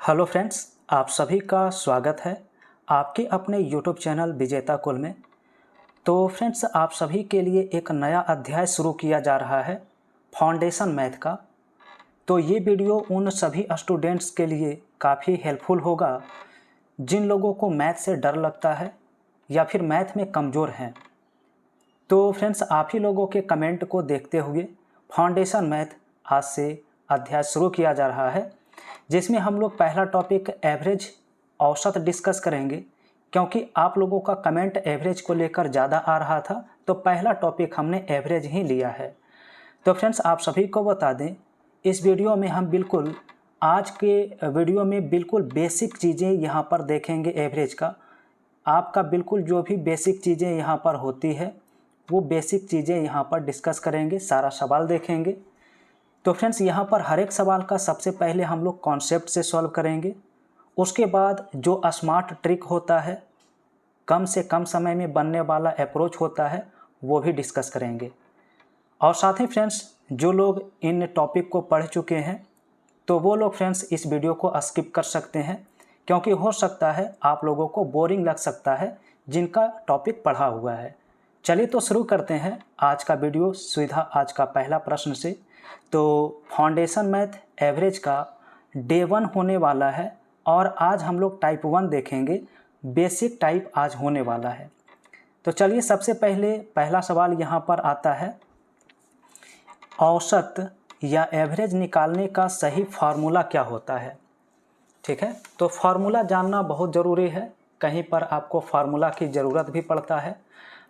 Hello friends, आप सभी का स्वागत है आपके अपने यूट्यूब चैनल विजेता कुल में। तो फ्रेंड्स, आप सभी के लिए एक नया अध्याय शुरू किया जा रहा है फाउंडेशन मैथ का। तो ये वीडियो उन सभी स्टूडेंट्स के लिए काफ़ी हेल्पफुल होगा जिन लोगों को मैथ से डर लगता है या फिर मैथ में कमज़ोर हैं। तो फ्रेंड्स, आप ही लोगों के कमेंट को देखते हुए फाउंडेशन मैथ आज से अध्याय शुरू किया जा रहा है, जिसमें हम लोग पहला टॉपिक एवरेज औसत डिस्कस करेंगे। क्योंकि आप लोगों का कमेंट एवरेज को लेकर ज़्यादा आ रहा था, तो पहला टॉपिक हमने एवरेज ही लिया है। तो फ्रेंड्स, आप सभी को बता दें, इस वीडियो में हम बिल्कुल आज के वीडियो में बिल्कुल बेसिक चीज़ें यहाँ पर देखेंगे। एवरेज का आपका बिल्कुल जो भी बेसिक चीज़ें यहाँ पर होती है वो बेसिक चीज़ें यहाँ पर डिस्कस करेंगे, सारा सवाल देखेंगे। तो फ्रेंड्स, यहाँ पर हर एक सवाल का सबसे पहले हम लोग कॉन्सेप्ट से सॉल्व करेंगे। उसके बाद जो स्मार्ट ट्रिक होता है, कम से कम समय में बनने वाला अप्रोच होता है, वो भी डिस्कस करेंगे। और साथ ही फ्रेंड्स, जो लोग इन टॉपिक को पढ़ चुके हैं तो वो लोग फ्रेंड्स इस वीडियो को स्किप कर सकते हैं, क्योंकि हो सकता है आप लोगों को बोरिंग लग सकता है जिनका टॉपिक पढ़ा हुआ है। चलिए तो शुरू करते हैं आज का वीडियो सीधा आज का पहला प्रश्न से। तो फाउंडेशन मैथ एवरेज का डे 1 होने वाला है और आज हम लोग टाइप 1 देखेंगे, बेसिक टाइप आज होने वाला है। तो चलिए सबसे पहले पहला सवाल यहाँ पर आता है, औसत या एवरेज निकालने का सही फार्मूला क्या होता है। ठीक है, तो फार्मूला जानना बहुत ज़रूरी है। कहीं पर आपको फार्मूला की ज़रूरत भी पड़ता है।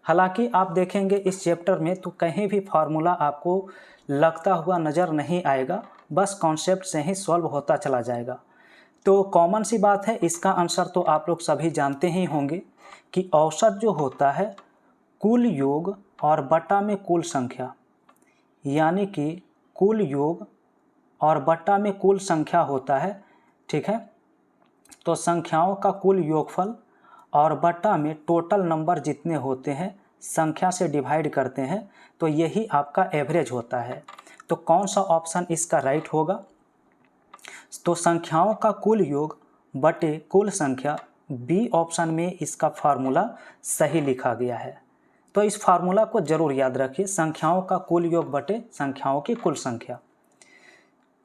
हालांकि आप देखेंगे इस चैप्टर में तो कहीं भी फार्मूला आपको लगता हुआ नज़र नहीं आएगा, बस कॉन्सेप्ट से ही सॉल्व होता चला जाएगा। तो कॉमन सी बात है, इसका आंसर तो आप लोग सभी जानते ही होंगे कि औसत जो होता है कुल योग और बटा में कुल संख्या, यानी कि कुल योग और बटा में कुल संख्या होता है। ठीक है, तो संख्याओं का कुल योगफल और बटा में टोटल नंबर जितने होते हैं संख्या से डिवाइड करते हैं, तो यही आपका एवरेज होता है। तो कौन सा ऑप्शन इसका राइट होगा? तो संख्याओं का कुल योग बटे कुल संख्या, बी ऑप्शन में इसका फार्मूला सही लिखा गया है। तो इस फार्मूला को जरूर याद रखिए, संख्याओं का कुल योग बटे संख्याओं की कुल संख्या।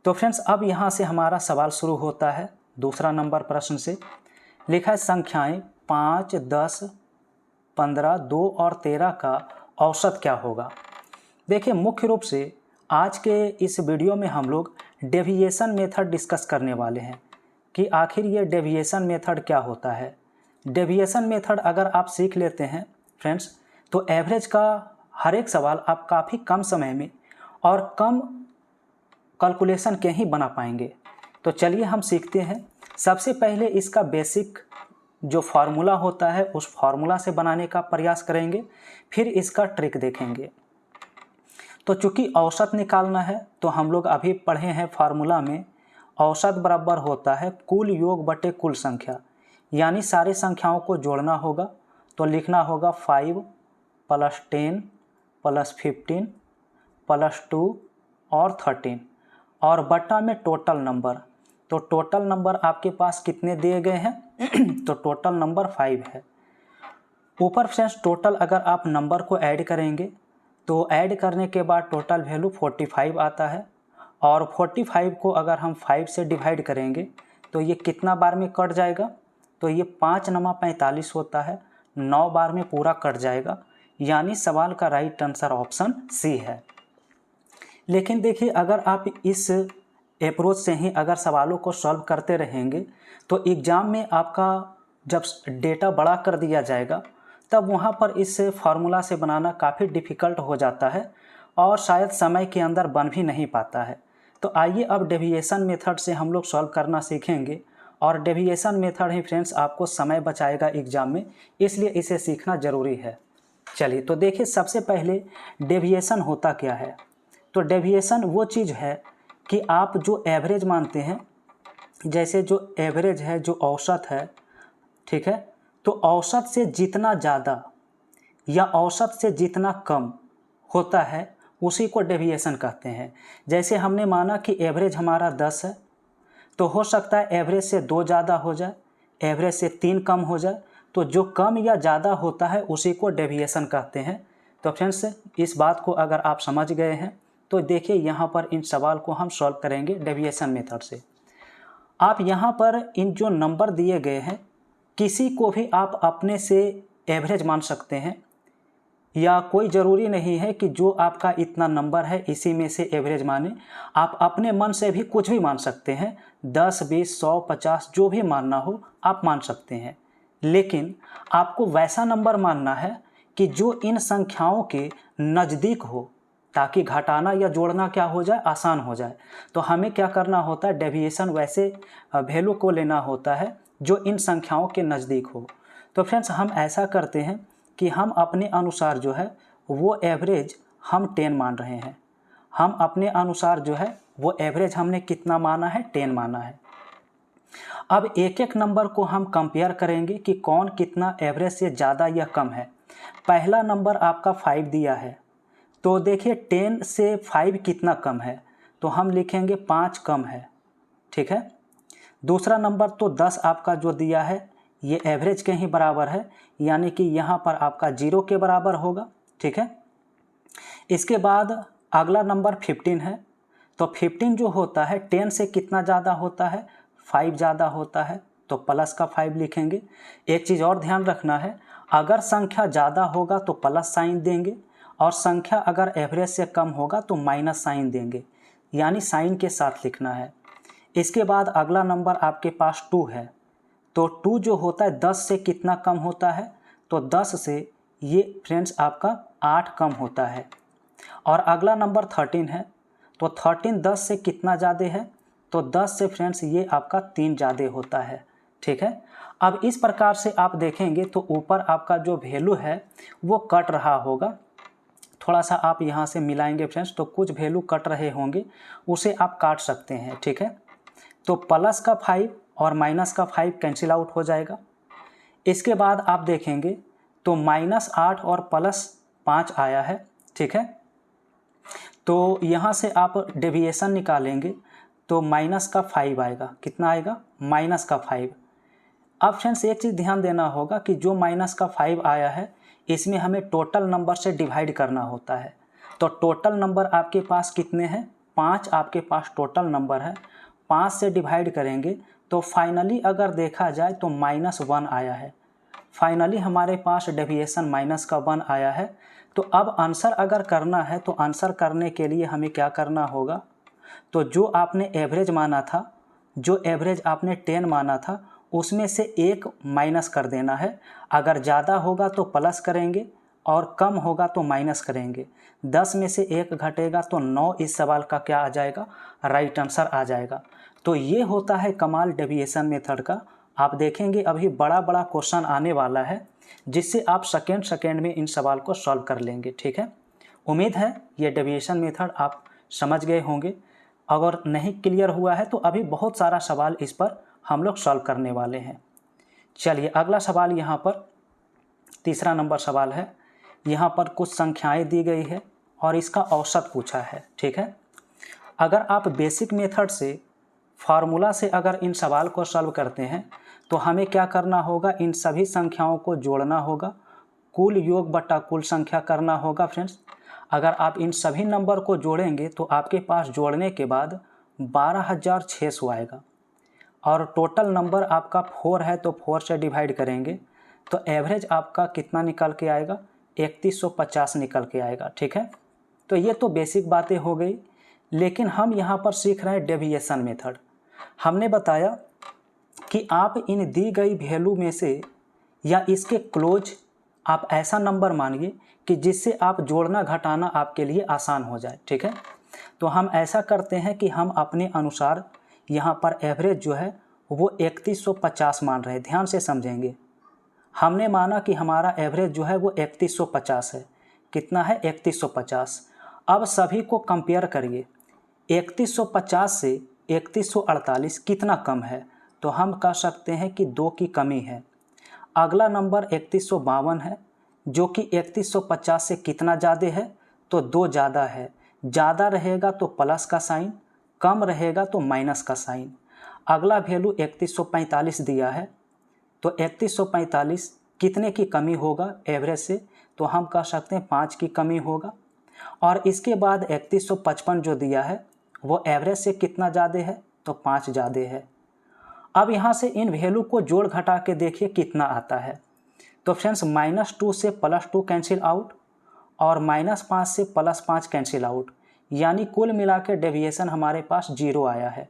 तो फ्रेंड्स, अब यहाँ से हमारा सवाल शुरू होता है दूसरा नंबर प्रश्न से। लिखा है संख्याएं 5, 10, 15, 2 और 13 का औसत क्या होगा। देखिए, मुख्य रूप से आज के इस वीडियो में हम लोग डेविएशन मेथड डिस्कस करने वाले हैं कि आखिर ये डेविएशन मेथड क्या होता है। डेविएशन मेथड अगर आप सीख लेते हैं फ्रेंड्स, तो एवरेज का हर एक सवाल आप काफ़ी कम समय में और कम कैलकुलेशन के ही बना पाएंगे। तो चलिए हम सीखते हैं। सबसे पहले इसका बेसिक जो फार्मूला होता है उस फार्मूला से बनाने का प्रयास करेंगे, फिर इसका ट्रिक देखेंगे। तो चूंकि औसत निकालना है तो हम लोग अभी पढ़े हैं फार्मूला में औसत बराबर होता है कुल योग बटे कुल संख्या, यानी सारी संख्याओं को जोड़ना होगा। तो लिखना होगा 5 + 10 + 15 + 2 और 13 और बटा में टोटल नंबर। तो टोटल नंबर आपके पास कितने दिए गए हैं तो टोटल नंबर 5 है। ऊपर फ्रेंड्स टोटल अगर आप नंबर को ऐड करेंगे तो ऐड करने के बाद टोटल वैल्यू 45 आता है, और 45 को अगर हम 5 से डिवाइड करेंगे तो ये कितना बार में कट जाएगा, तो ये 5 × 45 होता है, 9 बार में पूरा कट जाएगा। यानी सवाल का राइट आंसर ऑप्शन सी है। लेकिन देखिए, अगर आप इस अप्रोच से ही अगर सवालों को सॉल्व करते रहेंगे तो एग्ज़ाम में आपका जब डेटा बड़ा कर दिया जाएगा तब वहाँ पर इस फार्मूला से बनाना काफ़ी डिफ़िकल्ट हो जाता है और शायद समय के अंदर बन भी नहीं पाता है। तो आइए अब डेविएशन मेथड से हम लोग सॉल्व करना सीखेंगे, और डेविएशन मेथड ही फ्रेंड्स आपको समय बचाएगा एग्ज़ाम में, इसलिए इसे सीखना ज़रूरी है। चलिए तो देखिए, सबसे पहले डेविएशन होता क्या है। तो डेविएशन वो चीज़ है कि आप जो एवरेज मानते हैं, जैसे जो एवरेज है, जो औसत है, ठीक है, तो औसत से जितना ज़्यादा या औसत से जितना कम होता है उसी को डेविएशन कहते हैं। जैसे हमने माना कि एवरेज हमारा 10 है, तो हो सकता है एवरेज से 2 ज़्यादा हो जाए, एवरेज से 3 कम हो जाए। तो जो कम या ज़्यादा होता है उसी को डेविएशन कहते हैं। तो फ्रेंड्स, इस बात को अगर आप समझ गए हैं तो देखिए यहाँ पर इन सवाल को हम सॉल्व करेंगे डेविएशन मेथड से। आप यहाँ पर इन जो नंबर दिए गए हैं किसी को भी आप अपने से एवरेज मान सकते हैं, या कोई ज़रूरी नहीं है कि जो आपका इतना नंबर है इसी में से एवरेज माने। आप अपने मन से भी कुछ भी मान सकते हैं, 10, 20, 100, 50 जो भी मानना हो आप मान सकते हैं। लेकिन आपको वैसा नंबर मानना है कि जो इन संख्याओं के नज़दीक हो, ताकि घटाना या जोड़ना क्या हो जाए, आसान हो जाए। तो हमें क्या करना होता है, डेविएशन वैसे वैल्यू को लेना होता है जो इन संख्याओं के नज़दीक हो। तो फ्रेंड्स, हम ऐसा करते हैं कि हम अपने अनुसार जो है वो एवरेज हम 10 मान रहे हैं। हम अपने अनुसार जो है वो एवरेज हमने कितना माना है, 10 माना है। अब एक एक नंबर को हम कंपेयर करेंगे कि कौन कितना एवरेज से ज़्यादा या कम है। पहला नंबर आपका 5 दिया है, तो देखिए 10 से 5 कितना कम है, तो हम लिखेंगे 5 कम है। ठीक है। दूसरा नंबर तो 10 आपका जो दिया है ये एवरेज के ही बराबर है, यानी कि यहाँ पर आपका 0 के बराबर होगा। ठीक है। इसके बाद अगला नंबर 15 है, तो 15 जो होता है 10 से कितना ज़्यादा होता है, 5 ज़्यादा होता है, तो प्लस का 5 लिखेंगे। एक चीज़ और ध्यान रखना है, अगर संख्या ज़्यादा होगा तो प्लस साइन देंगे, और संख्या अगर एवरेज से कम होगा तो माइनस साइन देंगे, यानी साइन के साथ लिखना है। इसके बाद अगला नंबर आपके पास 2 है, तो 2 जो होता है 10 से कितना कम होता है, तो 10 से ये फ्रेंड्स आपका 8 कम होता है। और अगला नंबर 13 है, तो 13 10 से कितना ज़्यादा है, तो 10 से फ्रेंड्स ये आपका 3 ज़्यादा होता है। ठीक है। अब इस प्रकार से आप देखेंगे तो ऊपर आपका जो वैल्यू है वो कट रहा होगा, थोड़ा सा आप यहाँ से मिलाएंगे फ्रेंड्स तो कुछ वैल्यू कट रहे होंगे, उसे आप काट सकते हैं। ठीक है। तो प्लस का 5 और माइनस का 5 कैंसिल आउट हो जाएगा। इसके बाद आप देखेंगे तो -8 और +5 आया है। ठीक है। तो यहाँ से आप डेविएशन निकालेंगे तो माइनस का 5 आएगा। कितना आएगा, माइनस का 5। अब फ्रेंड्स एक चीज़ ध्यान देना होगा कि जो माइनस का 5 आया है इसमें हमें टोटल नंबर से डिवाइड करना होता है। तो टोटल नंबर आपके पास कितने हैं, 5 आपके पास टोटल नंबर है। 5 से डिवाइड करेंगे तो फाइनली अगर देखा जाए तो -1 आया है। फाइनली हमारे पास डेविएशन माइनस का 1 आया है। तो अब आंसर अगर करना है तो आंसर करने के लिए हमें क्या करना होगा, तो जो आपने एवरेज माना था, जो एवरेज आपने 10 माना था उसमें से 1 माइनस कर देना है। अगर ज़्यादा होगा तो प्लस करेंगे और कम होगा तो माइनस करेंगे। 10 में से 1 घटेगा तो 9 इस सवाल का क्या आ जाएगा, राइट आंसर आ जाएगा। तो ये होता है कमाल डेविएशन मेथड का। आप देखेंगे अभी बड़ा बड़ा क्वेश्चन आने वाला है जिससे आप सेकेंड में इन सवाल को सॉल्व कर लेंगे। ठीक है। उम्मीद है ये डेविएशन मेथड आप समझ गए होंगे। अगर नहीं क्लियर हुआ है तो अभी बहुत सारा सवाल इस पर हम लोग सॉल्व करने वाले हैं। चलिए अगला सवाल यहाँ पर तीसरा नंबर सवाल है। यहाँ पर कुछ संख्याएं दी गई है और इसका औसत पूछा है। ठीक है। अगर आप बेसिक मेथड से फार्मूला से अगर इन सवाल को सॉल्व करते हैं तो हमें क्या करना होगा, इन सभी संख्याओं को जोड़ना होगा, कुल योग बटा कुल संख्या करना होगा। फ्रेंड्स अगर आप इन सभी नंबर को जोड़ेंगे तो आपके पास जोड़ने के बाद 12,600 आएगा, और टोटल नंबर आपका 4 है तो 4 से डिवाइड करेंगे तो एवरेज आपका कितना निकल के आएगा, 3150 निकल के आएगा। ठीक है। तो ये तो बेसिक बातें हो गई, लेकिन हम यहाँ पर सीख रहे हैं डेविएशन मेथड। हमने बताया कि आप इन दी गई वैल्यू में से या इसके क्लोज आप ऐसा नंबर मानिए कि जिससे आप जोड़ना घटाना आपके लिए आसान हो जाए। ठीक है। तो हम ऐसा करते हैं कि हम अपने अनुसार यहाँ पर एवरेज जो है वो 3150 मान रहे हैं। ध्यान से समझेंगे, हमने माना कि हमारा एवरेज जो है वो 3150 है। कितना है, 3150। अब सभी को कंपेयर करिए, 3150 से 3148 कितना कम है, तो हम कह सकते हैं कि 2 की कमी है। अगला नंबर 3152 है जो कि 3150 से कितना ज़्यादा है, तो 2 ज़्यादा है। ज़्यादा रहेगा तो प्लस का साइन, कम रहेगा तो माइनस का साइन। अगला वैल्यू 3145 दिया है, तो 3145 कितने की कमी होगा एवरेज से, तो हम कह सकते हैं 5 की कमी होगा। और इसके बाद 3155 जो दिया है वो एवरेज से कितना ज़्यादा है, तो 5 ज़्यादा है। अब यहाँ से इन वैल्यू को जोड़ घटा के देखिए कितना आता है। तो फ्रेंड्स -2 से +2 कैंसिल आउट और -5 से +5 कैंसिल आउट, यानी कुल मिला के डेविएशन हमारे पास 0 आया है।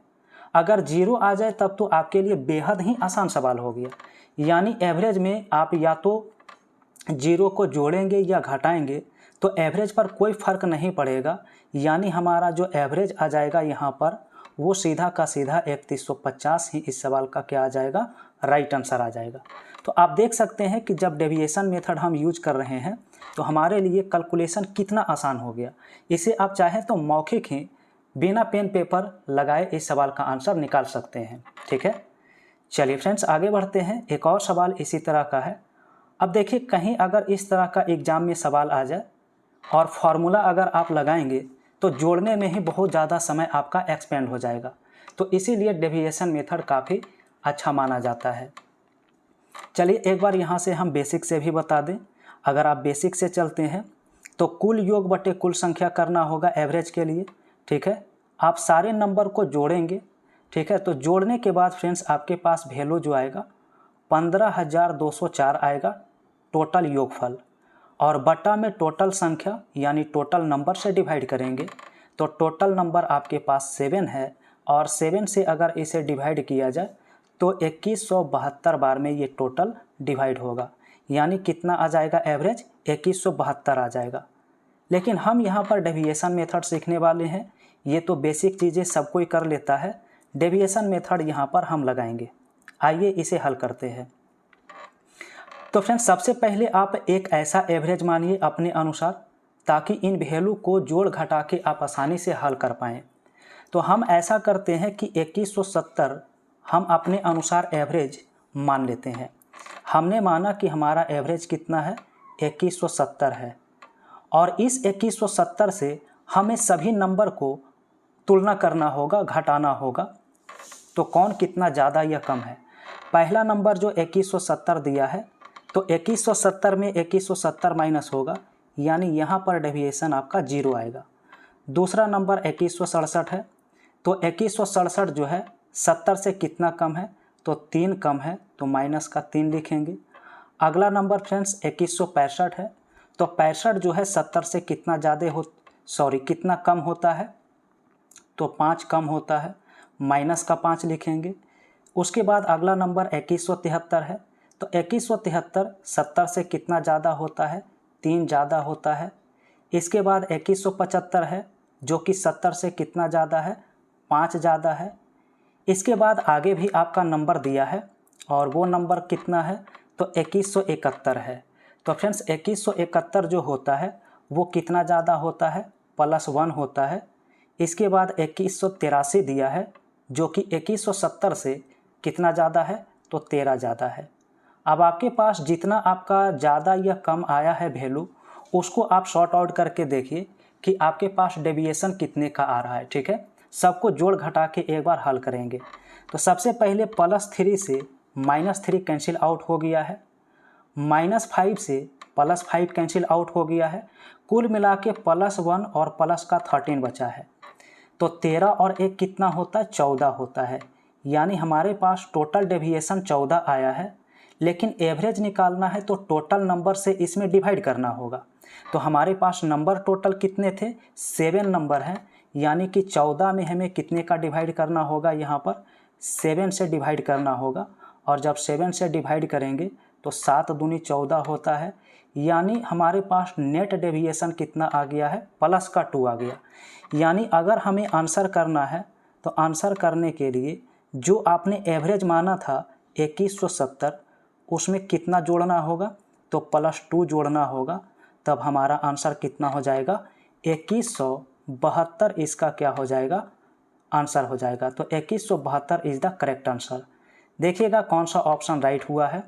अगर 0 आ जाए तब तो आपके लिए बेहद ही आसान सवाल हो गया, यानी एवरेज में आप या तो 0 को जोड़ेंगे या घटाएंगे तो एवरेज पर कोई फ़र्क नहीं पड़ेगा, यानी हमारा जो एवरेज आ जाएगा यहाँ पर वो सीधा का सीधा 3150 ही इस सवाल का क्या आ जाएगा, राइट आंसर आ जाएगा। तो आप देख सकते हैं कि जब डेविएशन मेथड हम यूज कर रहे हैं तो हमारे लिए कैलकुलेशन कितना आसान हो गया। इसे आप चाहें तो मौखिक ही बिना पेन पेपर लगाए इस सवाल का आंसर निकाल सकते हैं। ठीक है, चलिए फ्रेंड्स आगे बढ़ते हैं। एक और सवाल इसी तरह का है। अब देखिए कहीं अगर इस तरह का एग्जाम में सवाल आ जाए और फार्मूला अगर आप लगाएंगे तो जोड़ने में ही बहुत ज़्यादा समय आपका एक्सपेंड हो जाएगा, तो इसीलिए डेविएशन मेथड काफ़ी अच्छा माना जाता है। चलिए एक बार यहाँ से हम बेसिक से भी बता दें। अगर आप बेसिक से चलते हैं तो कुल योग बटे कुल संख्या करना होगा एवरेज के लिए। ठीक है, आप सारे नंबर को जोड़ेंगे। ठीक है, तो जोड़ने के बाद फ्रेंड्स आपके पास वैल्यू जो आएगा 15,204 आएगा टोटल योगफल, और बटा में टोटल संख्या यानी टोटल नंबर से डिवाइड करेंगे तो टोटल नंबर आपके पास 7 है, और 7 से अगर इसे डिवाइड किया जाए तो 2172 बार में ये टोटल डिवाइड होगा, यानी कितना आ जाएगा एवरेज, 2172 आ जाएगा। लेकिन हम यहाँ पर डेविएशन मेथड सीखने वाले हैं, ये तो बेसिक चीज़ें सब कोई कर लेता है, डेविएशन मेथड यहाँ पर हम लगाएंगे। आइए इसे हल करते हैं। तो फ्रेंड्स सबसे पहले आप एक ऐसा एवरेज मानिए अपने अनुसार, ताकि इन वैल्यू को जोड़ घटा के आप आसानी से हल कर पाएँ। तो हम ऐसा करते हैं कि 2170 हम अपने अनुसार एवरेज मान लेते हैं। हमने माना कि हमारा एवरेज कितना है, 2170 है, और इस 2170 से हमें सभी नंबर को तुलना करना होगा, घटाना होगा। तो कौन कितना ज़्यादा या कम है। पहला नंबर जो 2170 दिया है, तो 2170 में 2170 माइनस होगा, यानी यहाँ पर डेविएशन आपका 0 आएगा। दूसरा नंबर 2167 है, तो 2167 जो है 70 से कितना कम है, तो 3 कम है, तो माइनस का 3 लिखेंगे। अगला नंबर फ्रेंड्स 2165 है, तो 65 जो है 70 से कितना कितना कम होता है, तो 5 कम होता है, माइनस का 5 लिखेंगे। उसके बाद अगला नंबर 2173 है, तो 2173 70 से कितना ज़्यादा होता है, 3 ज़्यादा होता है। इसके बाद 2175 है, जो कि 70 से कितना ज़्यादा है, 5 ज़्यादा है। इसके बाद आगे भी आपका नंबर दिया है, और वो नंबर कितना है, तो 2171 है। तो फ्रेंड्स 2171 जो होता है वो कितना ज़्यादा होता है, +1 होता है। इसके बाद 2183 दिया है, जो कि 2170 से कितना ज़्यादा है, तो 13 ज़्यादा है। अब आपके पास जितना आपका ज़्यादा या कम आया है वैल्यू, उसको आप शॉर्ट आउट करके देखिए कि आपके पास डेविएशन कितने का आ रहा है। ठीक है, सबको जोड़ घटा के एक बार हल करेंगे। तो सबसे पहले +3 से -3 कैंसिल आउट हो गया है, -5 से +5 कैंसिल आउट हो गया है, कुल मिला के +1 और प्लस का 13 बचा है। तो 13 और 1 कितना होता है, 14 होता है, यानी हमारे पास टोटल डेविएशन 14 आया है। लेकिन एवरेज निकालना है तो टोटल नंबर से इसमें डिवाइड करना होगा। तो हमारे पास नंबर टोटल कितने थे, 7 नंबर हैं, यानी कि 14 में हमें कितने का डिवाइड करना होगा, यहाँ पर 7 से डिवाइड करना होगा। और जब 7 से डिवाइड करेंगे तो 7 दूनी 14 होता है, यानी हमारे पास नेट डेविएशन कितना आ गया है, +2 आ गया। यानी अगर हमें आंसर करना है तो आंसर करने के लिए जो आपने एवरेज माना था 2170, उसमें कितना जोड़ना होगा, तो +2 जोड़ना होगा, तब हमारा आंसर कितना हो जाएगा, 2172 इसका क्या हो जाएगा, आंसर हो जाएगा। तो 2172 इज़ द करेक्ट आंसर। देखिएगा कौन सा ऑप्शन राइट हुआ है,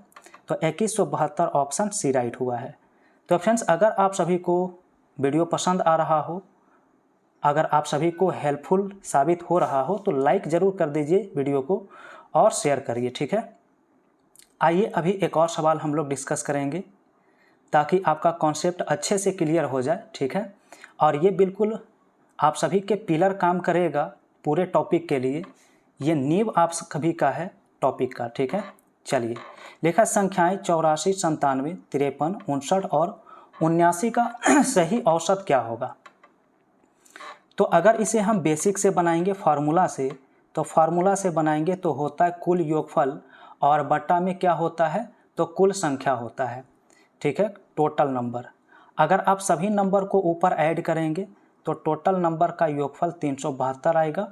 तो 2172 ऑप्शन सी राइट हुआ है। तो फ्रेंड्स अगर आप सभी को वीडियो पसंद आ रहा हो, अगर आप सभी को हेल्पफुल साबित हो रहा हो तो लाइक ज़रूर कर दीजिए वीडियो को और शेयर करिए, ठीक है। आइए अभी एक और सवाल हम लोग डिस्कस करेंगे ताकि आपका कॉन्सेप्ट अच्छे से क्लियर हो जाए, ठीक है। और ये बिल्कुल आप सभी के पिलर काम करेगा पूरे टॉपिक के लिए, ये नींव आप सभी का है टॉपिक का, ठीक है। चलिए, लेखा संख्याएं 84, 97, 53, 59 और 79 का सही औसत क्या होगा। तो अगर इसे हम बेसिक से बनाएंगे फार्मूला से, तो फार्मूला से बनाएंगे तो होता है कुल योगफल और बट्टा में क्या होता है, तो कुल संख्या होता है, ठीक है, टोटल नंबर। अगर आप सभी नंबर को ऊपर ऐड करेंगे तो टोटल नंबर का योगफल 372 आएगा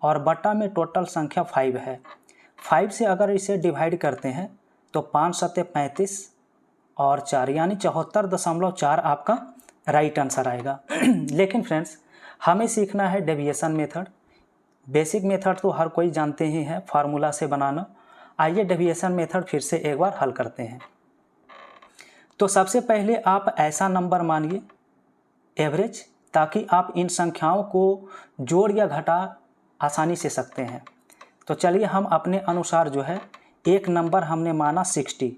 और बट्टा में टोटल संख्या 5 है। 5 से अगर इसे डिवाइड करते हैं तो 5 सत्ते 35 और 4 यानी 74.4 आपका राइट आंसर आएगा। लेकिन फ्रेंड्स, हमें सीखना है डेविएशन मेथड। बेसिक मेथड तो हर कोई जानते ही है फार्मूला से बनाना। आइए डेविएशन मेथड फिर से एक बार हल करते हैं। तो सबसे पहले आप ऐसा नंबर मानिए एवरेज, ताकि आप इन संख्याओं को जोड़ या घटा आसानी से सकते हैं। तो चलिए हम अपने अनुसार जो है एक नंबर हमने माना 60,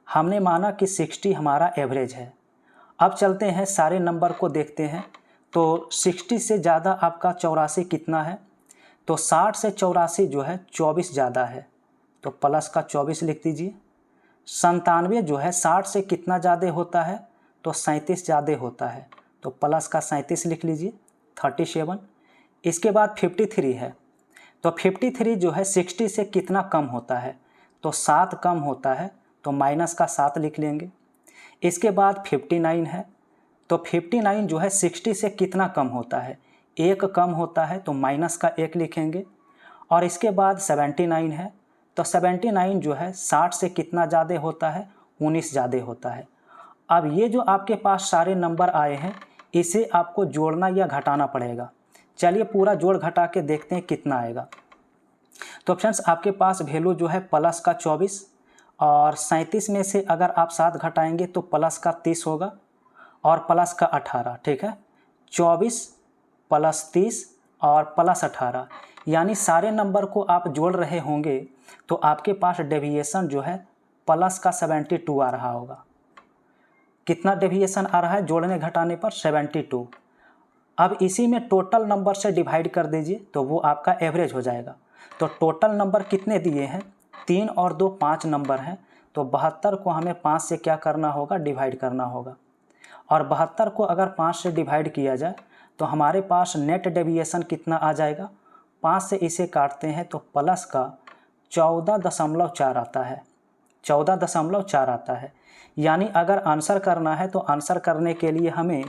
हमने माना कि 60 हमारा एवरेज है। अब चलते हैं सारे नंबर को देखते हैं। तो 60 से ज़्यादा आपका 84 कितना है, तो 60 से 84 जो है 24 ज़्यादा है, तो प्लस का 24 लिख दीजिए। 97 जो है 60 से कितना ज़्यादा होता है, तो 37 ज़्यादा होता है, तो प्लस का 37 लिख लीजिए, 37। इसके बाद 53 है, तो 53 जो है 60 से कितना कम होता है, तो 7 कम होता है, तो माइनस का 7 लिख लेंगे। इसके बाद 59 है, तो 59 जो है 60 से कितना कम होता है, 1 कम होता है, तो माइनस का 1 लिखेंगे। और इसके बाद 79 है, तो 79 जो है 60 से कितना ज़्यादा होता है, 19 ज़्यादा होता है। अब ये जो आपके पास सारे नंबर आए हैं इसे आपको जोड़ना या घटाना पड़ेगा। चलिए पूरा जोड़ घटा के देखते हैं कितना आएगा। तो फ्रेंड्स, आपके पास वैल्यू जो है प्लस का 24 और 37 में से अगर आप 7 घटाएंगे तो प्लस का 30 होगा और प्लस का 18, ठीक है। 24 प्लस 30 और प्लस 18 यानी सारे नंबर को आप जोड़ रहे होंगे तो आपके पास डेविएशन जो है प्लस का 72 आ रहा होगा। कितना डेविएशन आ रहा है जोड़ने घटाने पर, 72। अब इसी में टोटल नंबर से डिवाइड कर दीजिए तो वो आपका एवरेज हो जाएगा। तो टोटल नंबर कितने दिए हैं, 3 और 2 5 नंबर हैं, तो 72 को हमें 5 से क्या करना होगा, डिवाइड करना होगा। और 72 को अगर 5 से डिवाइड किया जाए तो हमारे पास नेट डेविएशन कितना आ जाएगा, 5 से इसे काटते हैं तो प्लस का 14.4 आता है, 14.4 आता है। यानी अगर आंसर करना है तो आंसर करने के लिए हमें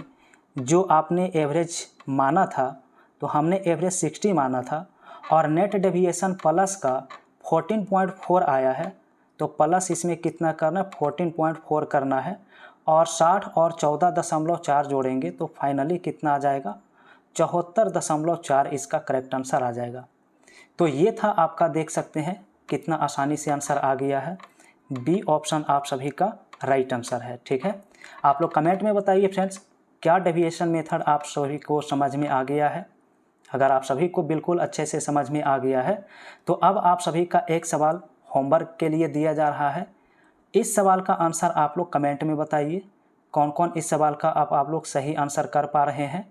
जो आपने एवरेज माना था, तो हमने एवरेज 60 माना था और नेट डेविएशन प्लस का 14.4 आया है, तो प्लस इसमें कितना करना है, 14.4 करना है और 60 और 14.4 जोड़ेंगे तो फाइनली कितना आ जाएगा, 74.4 इसका करेक्ट आंसर आ जाएगा। तो ये था आपका, देख सकते हैं कितना आसानी से आंसर आ गया है। बी ऑप्शन आप सभी का राइट आंसर है, ठीक है। आप लोग कमेंट में बताइए फ्रेंड्स, क्या डेविएशन मेथड आप सभी को समझ में आ गया है। अगर आप सभी को बिल्कुल अच्छे से समझ में आ गया है तो अब आप सभी का एक सवाल होमवर्क के लिए दिया जा रहा है। इस सवाल का आंसर आप लोग कमेंट में बताइए, कौन कौन इस सवाल का आप लोग सही आंसर कर पा रहे हैं,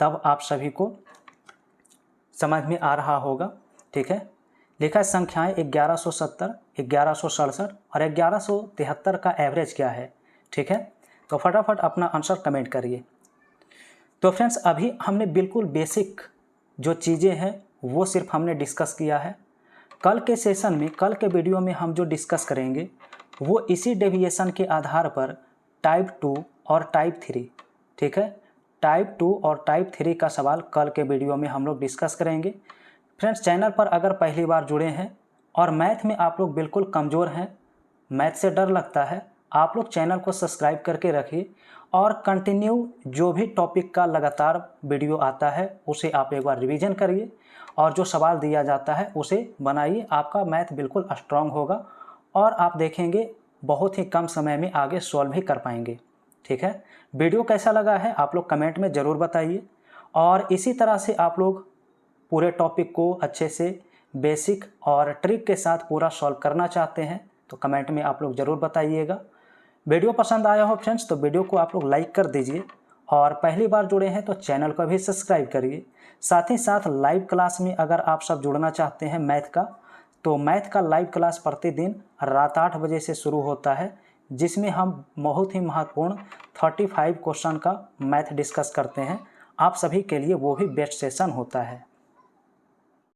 तब आप सभी को समझ में आ रहा होगा, ठीक है। लिखा है संख्याएं 1170, 1167 और 1173 का एवरेज क्या है, ठीक है। तो फटाफट अपना आंसर कमेंट करिए। तो फ्रेंड्स, अभी हमने बिल्कुल बेसिक जो चीज़ें हैं वो सिर्फ हमने डिस्कस किया है। कल के सेशन में, कल के वीडियो में हम जो डिस्कस करेंगे वो इसी डेविएशन के आधार पर टाइप 2 और टाइप 3, ठीक है, टाइप 2 और टाइप 3 का सवाल कल के वीडियो में हम लोग डिस्कस करेंगे। फ्रेंड्स, चैनल पर अगर पहली बार जुड़े हैं और मैथ में आप लोग बिल्कुल कमज़ोर हैं, मैथ से डर लगता है, आप लोग चैनल को सब्सक्राइब करके रखिए और कंटिन्यू जो भी टॉपिक का लगातार वीडियो आता है उसे आप एक बार रिवीजन करिए और जो सवाल दिया जाता है उसे बनाइए। आपका मैथ बिल्कुल स्ट्रांग होगा और आप देखेंगे बहुत ही कम समय में आगे सॉल्व भी कर पाएंगे, ठीक है। वीडियो कैसा लगा है आप लोग कमेंट में ज़रूर बताइए और इसी तरह से आप लोग पूरे टॉपिक को अच्छे से बेसिक और ट्रिक के साथ पूरा सॉल्व करना चाहते हैं तो कमेंट में आप लोग ज़रूर बताइएगा। वीडियो पसंद आया हो फ्रेंड्स तो वीडियो को आप लोग लाइक कर दीजिए और पहली बार जुड़े हैं तो चैनल को भी सब्सक्राइब करिए। साथ ही साथ लाइव क्लास में अगर आप सब जुड़ना चाहते हैं मैथ का, तो मैथ का लाइव क्लास प्रतिदिन रात 8 बजे से शुरू होता है, जिसमें हम बहुत ही महत्वपूर्ण 35 क्वेश्चन का मैथ डिस्कस करते हैं। आप सभी के लिए वो भी बेस्ट सेशन होता है।